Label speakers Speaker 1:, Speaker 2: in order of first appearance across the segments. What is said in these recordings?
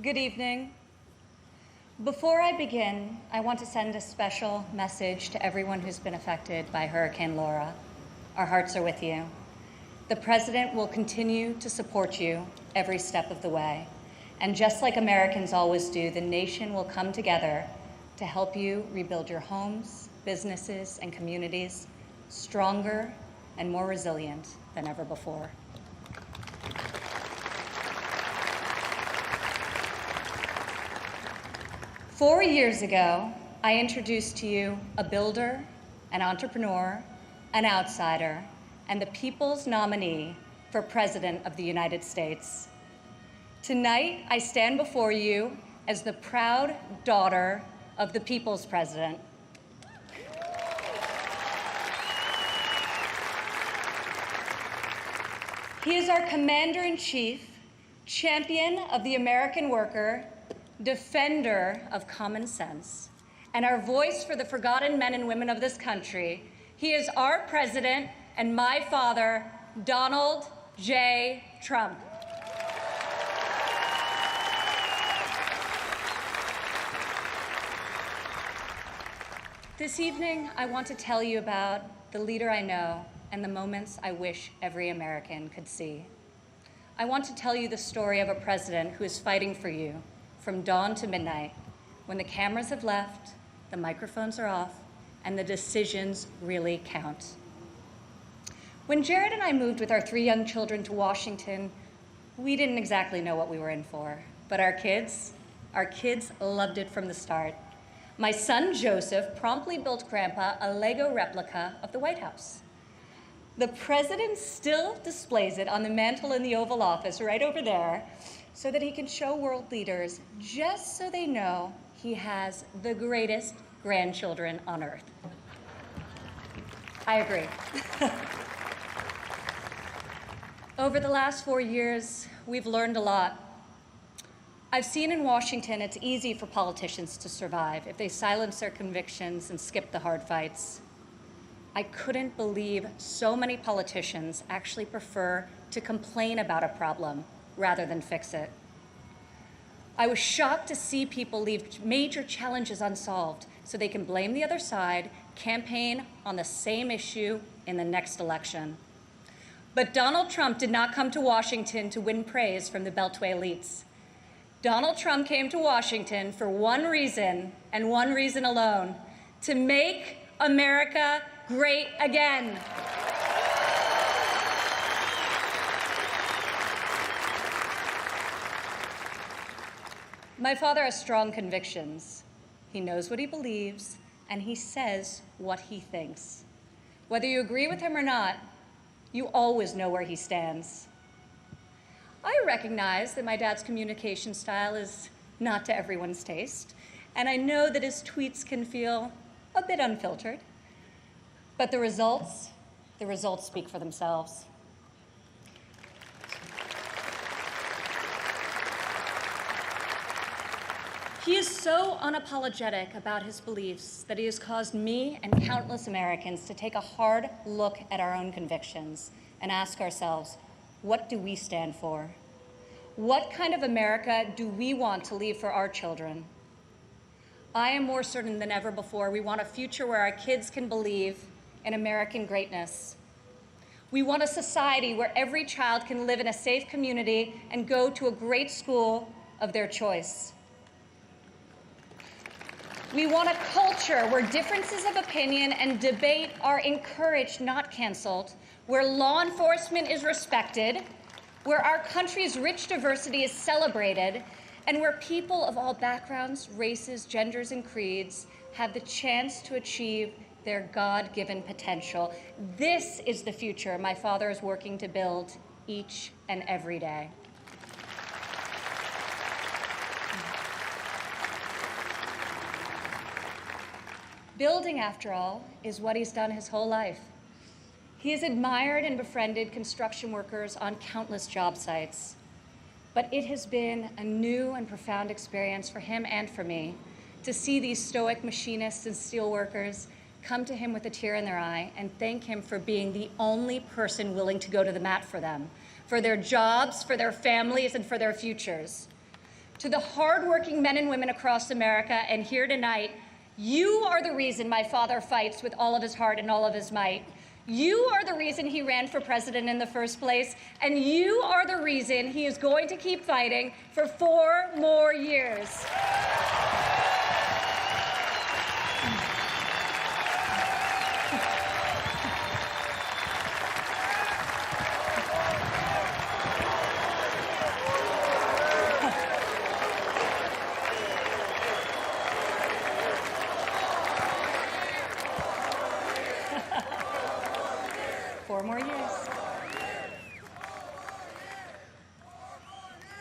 Speaker 1: Good evening. Before I begin, I want to send a special message to everyone who's been affected by Hurricane Laura. Our hearts are with you. The President will continue to support you every step of the way. And just like Americans always do, the nation will come together to help you rebuild your homes, businesses, and communities stronger and more resilient than ever before. Four years ago, I introduced to you a builder, an entrepreneur, an outsider, and the people's nominee for President of the United States. Tonight, I stand before you as the proud daughter of the people's president. He is our commander-in-chief, champion of the American worker, defender of common sense, and our voice for the forgotten men and women of this country. He is our president and my father, Donald J. Trump. This evening, I want to tell you about the leader I know and the moments I wish every American could see. I want to tell you the story of a president who is fighting for you from dawn to midnight, when the cameras have left, the microphones are off, and the decisions really count. When Jared and I moved with our 3 young children to Washington, we didn't exactly know what we were in for, but our kids loved it from the start. My son Joseph promptly built Grandpa a Lego replica of the White House. The president still displays it on the mantle in the Oval Office right over there, so that he can show world leaders, just so they know he has the greatest grandchildren on earth. I agree. Over the last 4 years, we've learned a lot. I've seen in Washington it's easy for politicians to survive if they silence their convictions and skip the hard fights. I couldn't believe so many politicians actually prefer to complain about a problem rather than fix it. I was shocked to see people leave major challenges unsolved so they can blame the other side, campaign on the same issue in the next election. But Donald Trump did not come to Washington to win praise from the Beltway elites. Donald Trump came to Washington for one reason, and one reason alone: to make America great again. My father has strong convictions. He knows what he believes, and he says what he thinks. Whether you agree with him or not, you always know where he stands. I recognize that my dad's communication style is not to everyone's taste, and I know that his tweets can feel a bit unfiltered. But the results speak for themselves. He is so unapologetic about his beliefs that he has caused me and countless Americans to take a hard look at our own convictions and ask ourselves, what do we stand for? What kind of America do we want to leave for our children? I am more certain than ever before we want a future where our kids can believe in American greatness. We want a society where every child can live in a safe community and go to a great school of their choice. We want a culture where differences of opinion and debate are encouraged, not canceled, where law enforcement is respected, where our country's rich diversity is celebrated, and where people of all backgrounds, races, genders, and creeds have the chance to achieve their God-given potential. This is the future my father is working to build each and every day. Building, after all, is what he's done his whole life. He has admired and befriended construction workers on countless job sites. But it has been a new and profound experience for him and for me to see these stoic machinists and steelworkers come to him with a tear in their eye and thank him for being the only person willing to go to the mat for them, for their jobs, for their families, and for their futures. To the hardworking men and women across America and here tonight, you are the reason my father fights with all of his heart and all of his might. You are the reason he ran for president in the first place, and you are the reason he is going to keep fighting for 4 more years.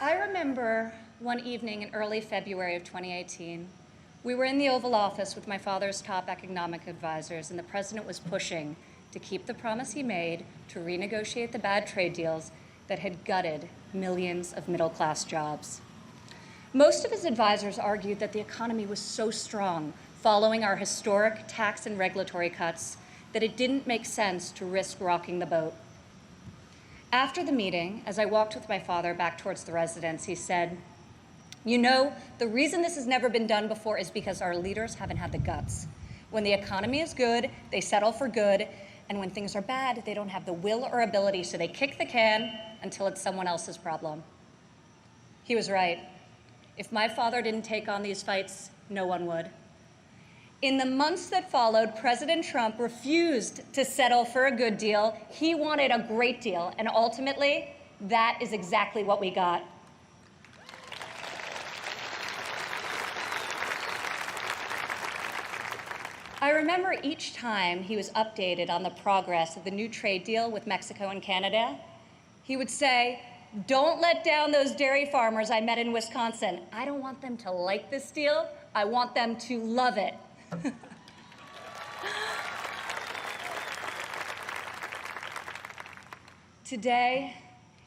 Speaker 1: I remember one evening in early February of 2018, we were in the Oval Office with my father's top economic advisors, and the president was pushing to keep the promise he made to renegotiate the bad trade deals that had gutted millions of middle-class jobs. Most of his advisors argued that the economy was so strong following our historic tax and regulatory cuts that it didn't make sense to risk rocking the boat. After the meeting, as I walked with my father back towards the residence, he said, "You know, the reason this has never been done before is because our leaders haven't had the guts. When the economy is good, they settle for good, and when things are bad, they don't have the will or ability, so they kick the can until it's someone else's problem." He was right. If my father didn't take on these fights, no one would. In the months that followed, President Trump refused to settle for a good deal. He wanted a great deal, and ultimately, that is exactly what we got. I remember each time he was updated on the progress of the new trade deal with Mexico and Canada, he would say, "Don't let down those dairy farmers I met in Wisconsin. I don't want them to like this deal. I want them to love it." Today,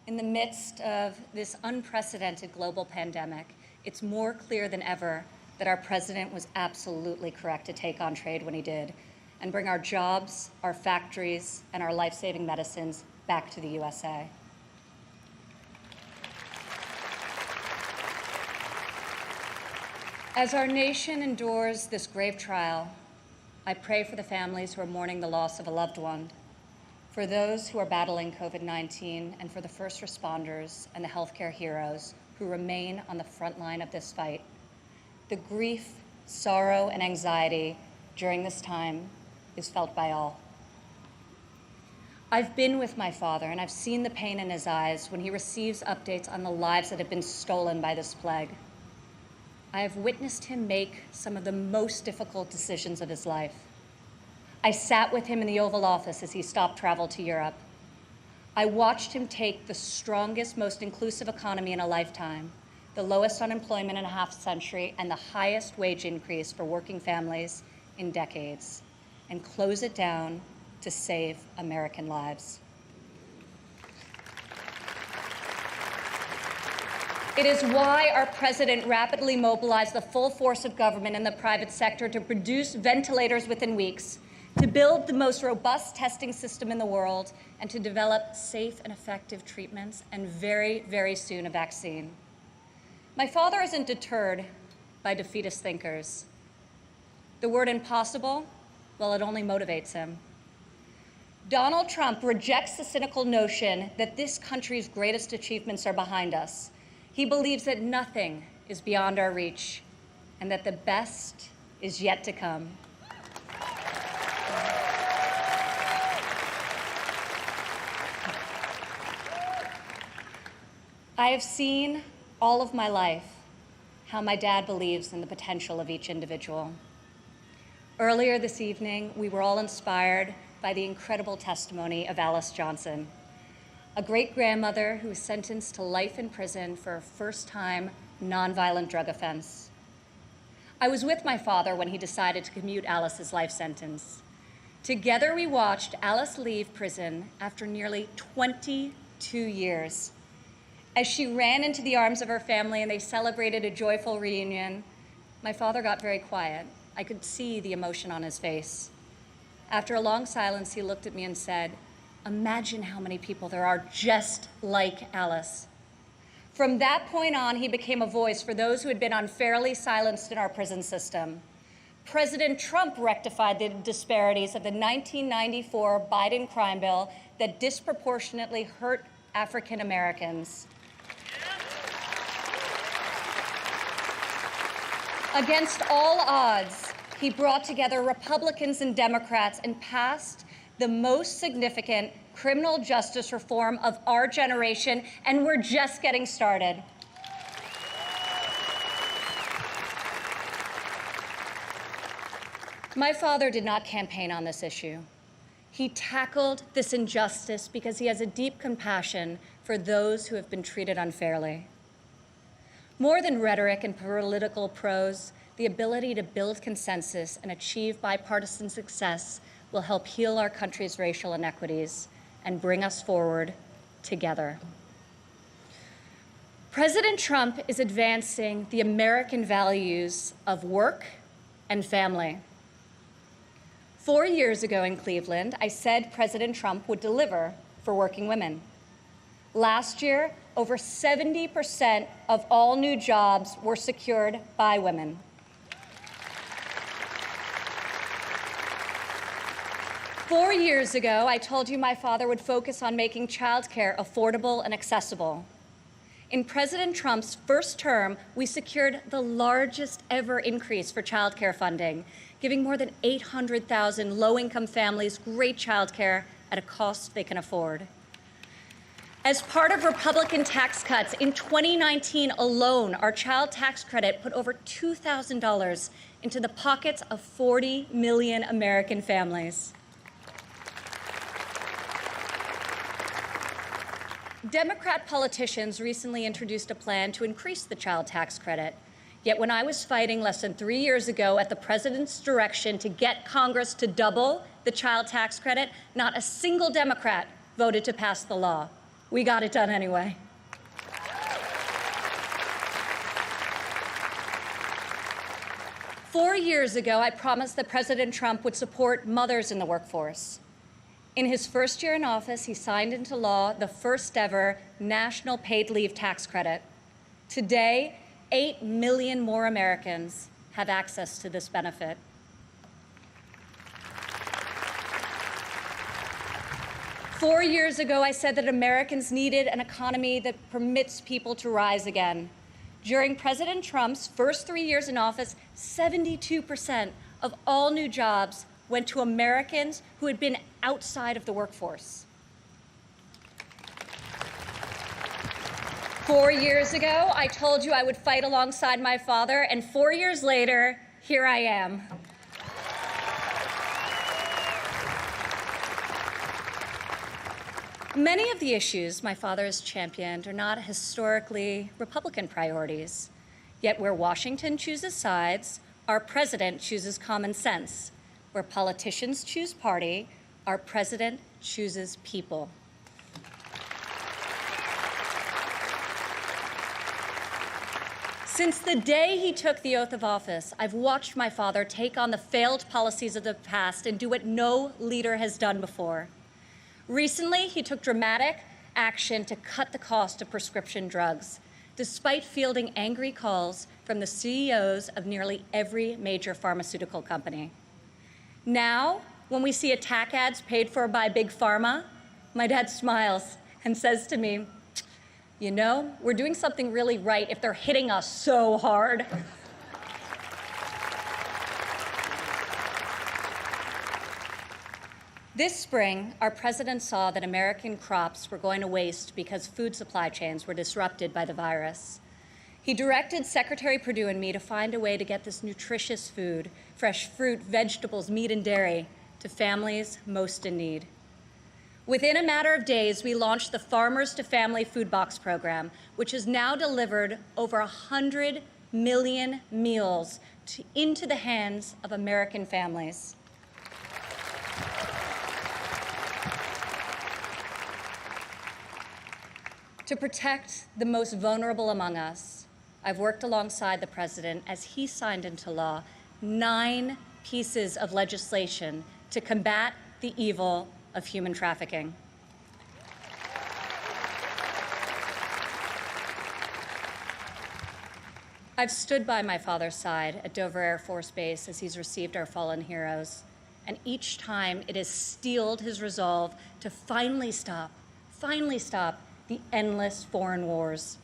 Speaker 1: in the midst of this unprecedented global pandemic, it's more clear than ever that our president was absolutely correct to take on trade when he did and bring our jobs, our factories, and our life-saving medicines back to the USA. As our nation endures this grave trial, I pray for the families who are mourning the loss of a loved one, for those who are battling COVID-19, and for the first responders and the healthcare heroes who remain on the front line of this fight. The grief, sorrow, and anxiety during this time is felt by all. I've been with my father, and I've seen the pain in his eyes when he receives updates on the lives that have been stolen by this plague. I have witnessed him make some of the most difficult decisions of his life. I sat with him in the Oval Office as he stopped travel to Europe. I watched him take the strongest, most inclusive economy in a lifetime, the lowest unemployment in a half century, and the highest wage increase for working families in decades, and close it down to save American lives. It is why our president rapidly mobilized the full force of government and the private sector to produce ventilators within weeks, to build the most robust testing system in the world, and to develop safe and effective treatments, and very, very soon a vaccine. My father isn't deterred by defeatist thinkers. The word impossible, well, it only motivates him. Donald Trump rejects the cynical notion that this country's greatest achievements are behind us. He believes that nothing is beyond our reach and that the best is yet to come. I have seen all of my life how my dad believes in the potential of each individual. Earlier this evening, we were all inspired by the incredible testimony of Alice Johnson, a great-grandmother who was sentenced to life in prison for a first-time nonviolent drug offense. I was with my father when he decided to commute Alice's life sentence. Together, we watched Alice leave prison after nearly 22 years. As she ran into the arms of her family and they celebrated a joyful reunion, my father got very quiet. I could see the emotion on his face. After a long silence, he looked at me and said, "Imagine how many people there are just like Alice." From that point on, he became a voice for those who had been unfairly silenced in our prison system. President Trump rectified the disparities of the 1994 Biden crime bill that disproportionately hurt African Americans. Against all odds, he brought together Republicans and Democrats and passed the most significant criminal justice reform of our generation, and we're just getting started. My father did not campaign on this issue. He tackled this injustice because he has a deep compassion for those who have been treated unfairly. More than rhetoric and political prose, the ability to build consensus and achieve bipartisan success will help heal our country's racial inequities and bring us forward together. President Trump is advancing the American values of work and family. 4 years ago in Cleveland, I said President Trump would deliver for working women. Last year, over 70% of all new jobs were secured by women. Four years ago, I told you my father would focus on making childcare affordable and accessible. In President Trump's first term, we secured the largest ever increase for childcare funding, giving more than 800,000 low-income families great childcare at a cost they can afford. As part of Republican tax cuts, in 2019 alone, our child tax credit put over $2,000 into the pockets of 40 million American families. Democrat politicians recently introduced a plan to increase the child tax credit. Yet when I was fighting less than 3 years ago at the president's direction to get Congress to double the child tax credit, not a single Democrat voted to pass the law. We got it done anyway. Four years ago, I promised that President Trump would support mothers in the workforce. In his first year in office, he signed into law the first ever national paid leave tax credit. Today, 8 million more Americans have access to this benefit. 4 years ago, I said that Americans needed an economy that permits people to rise again. During President Trump's first 3 years in office, 72% of all new jobs went to Americans who had been outside of the workforce. 4 years ago, I told you I would fight alongside my father, and 4 years later, here I am. Many of the issues my father has championed are not historically Republican priorities. Yet where Washington chooses sides, our president chooses common sense. Where politicians choose party, our president chooses people. Since the day he took the oath of office, I've watched my father take on the failed policies of the past and do what no leader has done before. Recently, he took dramatic action to cut the cost of prescription drugs, despite fielding angry calls from the CEOs of nearly every major pharmaceutical company. Now, when we see attack ads paid for by Big Pharma, my dad smiles and says to me, "You know, we're doing something really right if they're hitting us so hard." This spring, our president saw that American crops were going to waste because food supply chains were disrupted by the virus. He directed Secretary Perdue and me to find a way to get this nutritious food, fresh fruit, vegetables, meat, and dairy, to families most in need. Within a matter of days, we launched the Farmers to Family Food Box program, which has now delivered over 100 million meals into the hands of American families. To protect the most vulnerable among us, I've worked alongside the president as he signed into law 9 pieces of legislation to combat the evil of human trafficking. I've stood by my father's side at Dover Air Force Base as he's received our fallen heroes, and each time it has steeled his resolve to finally stop the endless foreign wars.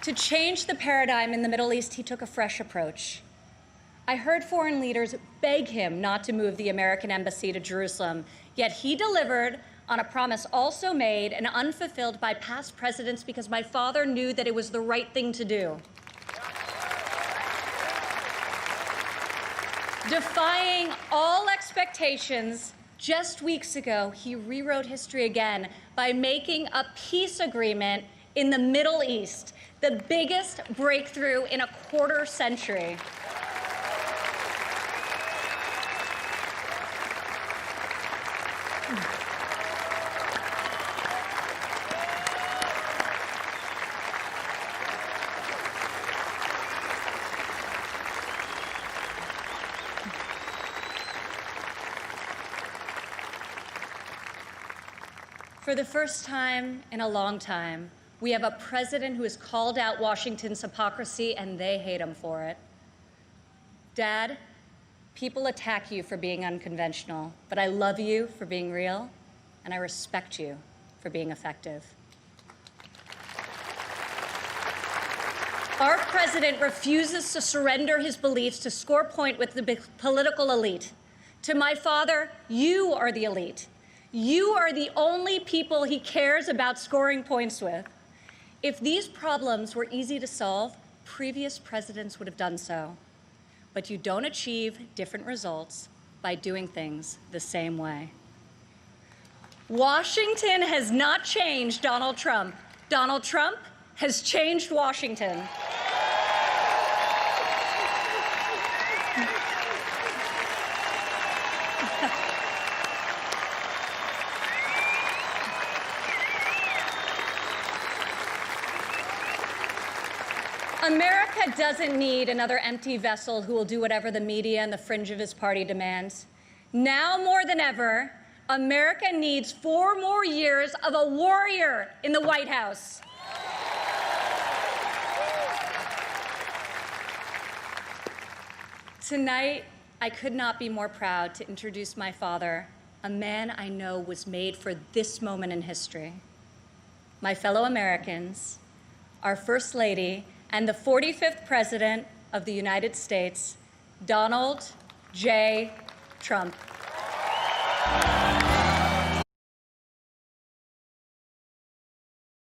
Speaker 1: To change the paradigm in the Middle East, he took a fresh approach. I heard foreign leaders beg him not to move the American embassy to Jerusalem, yet he delivered on a promise also made and unfulfilled by past presidents because my father knew that it was the right thing to do. Defying all expectations, just weeks ago, he rewrote history again by making a peace agreement in the Middle East, the biggest breakthrough in a quarter century. For the first time in a long time, we have a president who has called out Washington's hypocrisy, and they hate him for it. Dad, people attack you for being unconventional, but I love you for being real, and I respect you for being effective. Our president refuses to surrender his beliefs to score point with the political elite. To my father, you are the elite. You are the only people he cares about scoring points with. If these problems were easy to solve, previous presidents would have done so. But you don't achieve different results by doing things the same way. Washington has not changed Donald Trump. Donald Trump has changed Washington. America doesn't need another empty vessel who will do whatever the media and the fringe of his party demands. Now more than ever, America needs 4 more years of a warrior in the White House. Tonight, I could not be more proud to introduce my father, a man I know was made for this moment in history. My fellow Americans, our First Lady, and the 45th President of the United States, Donald J. Trump.